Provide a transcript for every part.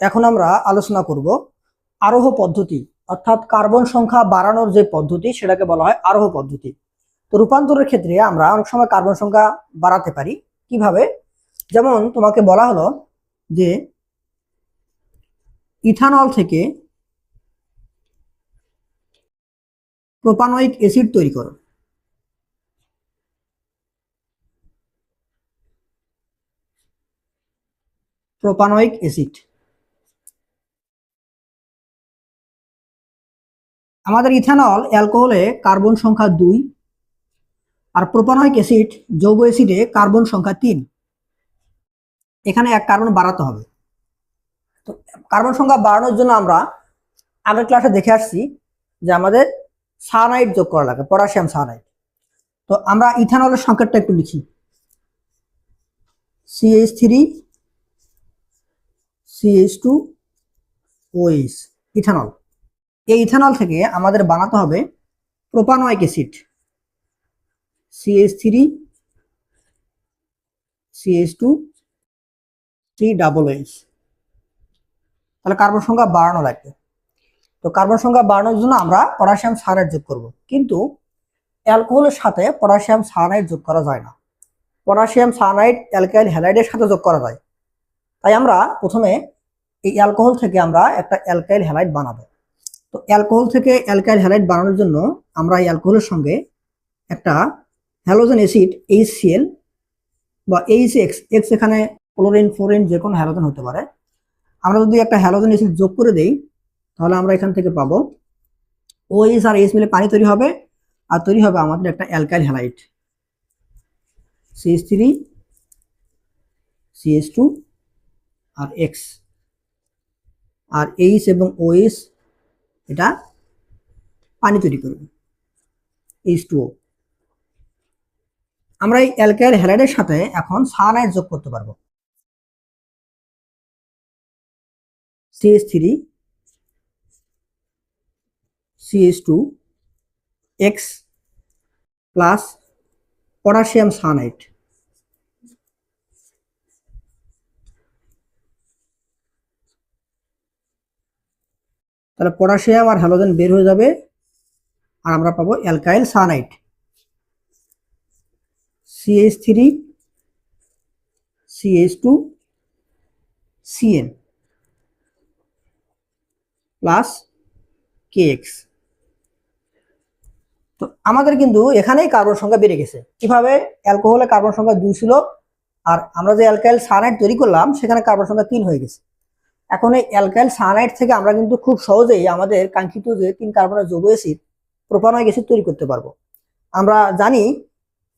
এখন আমরা আলোচনা করব আরোহ পদ্ধতি, অর্থাৎ কার্বন সংখ্যা বাড়ানোর যে পদ্ধতি সেটাকে বলা হয় আরোহ পদ্ধতি। তো রূপান্তরের ক্ষেত্রে আমরা অনেক সময় কার্বন সংখ্যা বাড়াতে পারি। কিভাবে? যেমন তোমাকে বলা হলো যে ইথানল থেকে প্রোপানয়িক অ্যাসিড তৈরি করো। প্রোপানয়িক অ্যাসিড, আমাদের ইথানল অ্যালকোহলে কার্বন সংখ্যা 2 আর প্রোপানয়িক অ্যাসিড যৌগ অ্যাসিডে কার্বন সংখ্যা 3। এখানে এক কার্বন বাড়াতে হবে। তো কার্বন সংখ্যা বাড়ানোর জন্য আমরা আগের ক্লাসে দেখে আসছি যে আমাদের সায়ানাইড যোগ করা লাগে, পটাশিয়াম সায়ানাইড। তো আমরা ইথানলের সংকেতটা একটু লিখি, CH3 CH2 OH, ইথানল। এই ইথানল থেকে আমাদের বানাতে হবে propanoic acid, CH3 CH2 3OH। তাহলে কার্বন সংখ্যা বাড়ানো লাগবে। তো কার্বন সংখ্যা বাড়ানোর জন্য আমরা পটাশিয়াম সায়ানাইড যোগ করব, কিন্তু অ্যালকোহলের সাথে পটাশিয়াম সায়ানাইড যোগ করা যায় না। পটাশিয়াম সায়ানাইড অ্যালকাইল হ্যালাইডের সাথে যোগ করা যায়। তাই আমরা প্রথমে এই অ্যালকোহল থেকে আমরা একটা অ্যালকাইল হ্যালাইড বানাবো। তো অ্যালকোহল থেকে অ্যালকাইল হ্যালাইড বানানোর জন্য আমরা এই অ্যালকোহলের সঙ্গে একটা হ্যালোজেন অ্যাসিড HCl বা HX, এখানে ক্লোরিন ফ্লোরিন যে কোনো হ্যালোজেন হতে পারে, আমরা যদি একটা হ্যালোজেন অ্যাসিড যোগ করে দেই তাহলে আমরা এখান থেকে পাবো OH আর H মিলে পানি তৈরি হবে, আর তৈরি হবে আমাদের একটা অ্যালকাইল হ্যালাইড, CH3 CH2 আর X, আর H এবং OH এটা পানি তৈরি করবে, H2O। আমরা এই অ্যালকাইল হ্যালাইডের সাথে এখন সায়ানাইড যোগ করতে পারবো, CH3 CH2 X plus potassium cyanide. তাহলে পটাশিয়াম আর হ্যালোজেন বের হয়ে যাবে, আর আমরা পাবো alkyl cyanide, CH3 CH2 CN plus KX। তো আমাদের কিন্তু এখানেই কার্বন সংখ্যা বেড়ে গেছে। কিভাবে? অ্যালকোহলে কার্বন সংখ্যা 2 ছিল, আর আমরা যে অ্যালকাইল সায়ানাইড তৈরি করলাম সেখানে কার্বন সংখ্যা 3 হয়ে গেছে। এখন এই অ্যালকাইল সায়ানাইড থেকে আমরা কিন্তু খুব সহজেই আমাদের কাঙ্ক্ষিত যে 3 কার্বনের যৌগ অ্যাসিড প্রোপানয়িক অ্যাসিড তৈরি করতে পারবো। আমরা জানি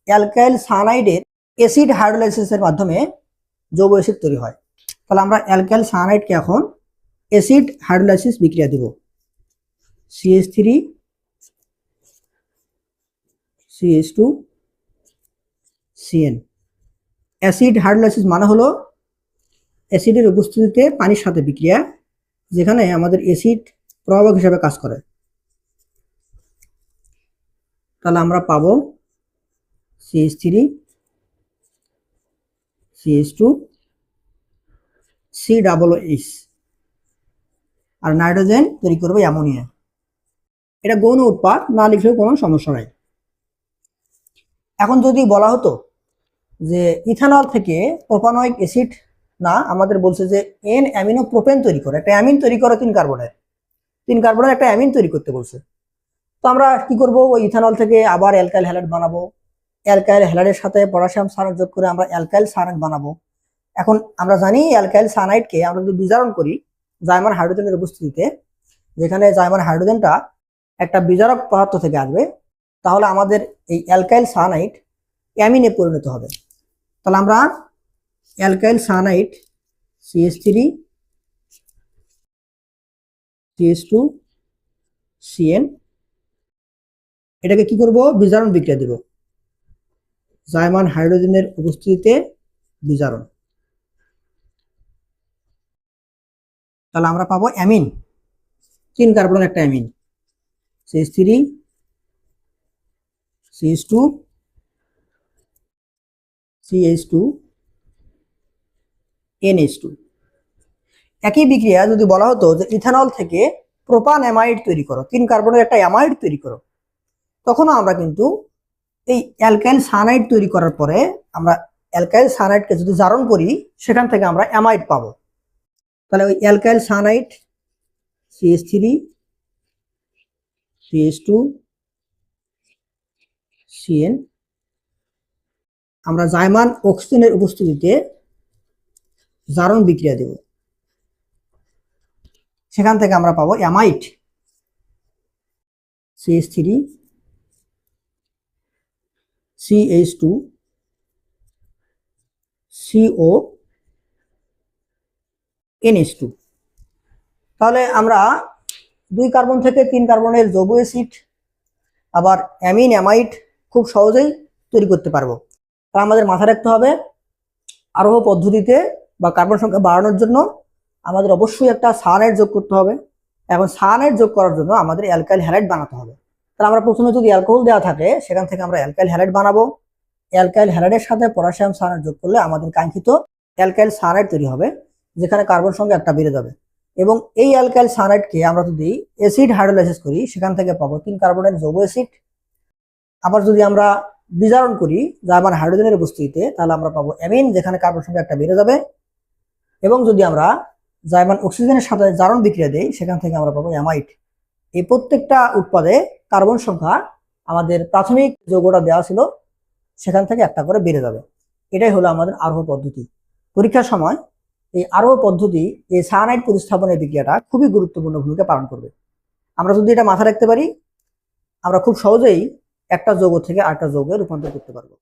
অ্যালকাইল সায়ানাইডের অ্যাসিড হাইড্রোলাইসিসের মাধ্যমে যৌগ অ্যাসিড তৈরি হয়। তাহলে আমরা অ্যালকাইল সায়ানাইডকে এখন অ্যাসিড হাইড্রোলাইসিস বিক্রিয়া দিব, CH3 CH2 CN। Acid hydrolysis মানে হলো অ্যাসিডের উপস্থিতিতে পানির সাথে বিক্রিয়া, যেখানে আমাদের অ্যাসিড প্রভাবক হিসেবে কাজ করে। তাহলে আমরা পাবো CH3 CH2 COOH, আর নাইট্রোজেন তৈরি করবে অ্যামোনিয়া। এটা গৌণ উৎপাদ, না লিখলেও কোনো সমস্যা নাই। এখন যদি বলা হতো যে ইথানল থেকে প্রোপানয়িক অ্যাসিড না, আমাদের বলছে যে N অ্যামিনো প্রোপেন তৈরি করে, একটা অ্যামিন তৈরি করে 3 কার্বনের একটা অ্যামিন তৈরি করতে বলছে। তো আমরা কি করব? ওই ইথানল থেকে আবার অ্যালকাইল হ্যালাইড বানাবো, অ্যালকাইল হ্যালাইডের সাথে পটাশিয়াম সায়ানাইড যোগ করে আমরা অ্যালকাইল সায়ানাইড বানাবো। এখন আমরা জানি অ্যালকাইল সায়ানাইডকে আমরা যদি বিজারণ করি জাইমান হাইড্রোজেনের উপস্থিতিতে, যেখানে জাইমান হাইড্রোজেনটা একটা বিজারক পদার্থ থেকে আসবে, তাহলে আমাদের এই অ্যালকাইল সায়ানাইড অ্যামিনে পরিণত হবে। তাহলে আমরা alkyl cyanide CH3 CH2 CN এটাকে কি করব? বিজারণ বিক্রিয়া দেব, জাইমান হাইড্রোজেনের উপস্থিতিতে বিজারণ। তাহলে আমরা পাবো অ্যামিন, 3 কার্বনের একটা amine, CH3 CH2 CH2 NH2। একই বিক্রিয়া যদি বলা হতো যে ইথানল থেকে প্রোপান অ্যামাইড তৈরি করো, 3 কার্বনের একটা অ্যামাইড তৈরি করো, তখনও আমরা কিন্তু এই অ্যালকাইল সায়ানাইড তৈরি করার পরে আমরা অ্যালকাইল সায়ানাইডকে যদি জারণ করি সেখান থেকে আমরা অ্যামাইড পাবো। তাহলে ওই alkyl cyanide CH3 CH2 CN আমরা জাইমান অক্সিজেনের উপস্থিতিতে জারণ বিক্রিয়া দেব, সেখান থেকে আমরা পাবো amide CH3 CH2 CO NH2। তাহলে আমরা 2 কার্বন থেকে 3 কার্বনের যৌগ অ্যাসিড আবার অ্যামিন অ্যামাইড খুব সহজেই তৈরি করতে পারবো। তাহলে আমাদের মাথায় রাখতে হবে আরোহ পদ্ধতিতে বা কার্বন সংখ্যা বাড়ানোর জন্য আমাদের অবশ্যই একটা সায়ানাইড যোগ করতে হবে। এখন সায়ানাইড যোগ করার জন্য আমাদের অ্যালকাইল হ্যালাইড বানাতে হবে। তাহলে আমরা প্রথমে যদি অ্যালকোহল দেওয়া থাকে সেখান থেকে আমরা অ্যালকাইল হ্যালাইড বানাবো। অ্যালকাইল হ্যালাইডের সাথে পটাশিয়াম সায়ানাইড যোগ করলে আমাদের কাঙ্ক্ষিত অ্যালকাইল সায়ানাইড তৈরি হবে, যেখানে কার্বন সংখ্যা একটা বেড়ে যাবে। এবং এই অ্যালকাইল সায়ানাইডকে আমরা যদি অ্যাসিড হাইড্রোলাইসিস করি সেখান থেকে পাবো 3 কার্বনের যৌগ অ্যাসিড। আবার যদি আমরা বিজারণ করি জার্মান হাইড্রোজেনের উপস্থিতিতে তাহলে আমরা পাবো অ্যামিন, যেখানে কার্বন সংখ্যা একটা বেড়ে যাবে। এবং যদি আমরা জার্মান অক্সিজেনের সাথে জারণ বিক্রিয়া দেই সেখান থেকে আমরা পাবো অ্যামাইড। এই প্রত্যেকটা উৎপাদে কার্বন সংখ্যা আমাদের প্রাথমিক যৌগটা দেওয়া ছিল সেখান থেকে একটা করে বেড়ে যাবে। এটাই হলো আমাদের আরোহ পদ্ধতি। পরীক্ষার সময় এই আরোহ পদ্ধতি, এই সায়ানাইড প্রতিস্থাপনের বিক্রিয়াটা খুবই গুরুত্বপূর্ণ ভূমিকা পালন করবে। আমরা যদি এটা মাথায় রাখতে পারি আমরা খুব সহজেই একটা যৌগ থেকে আরেকটা যৌগে রূপান্তর করতে পারবো।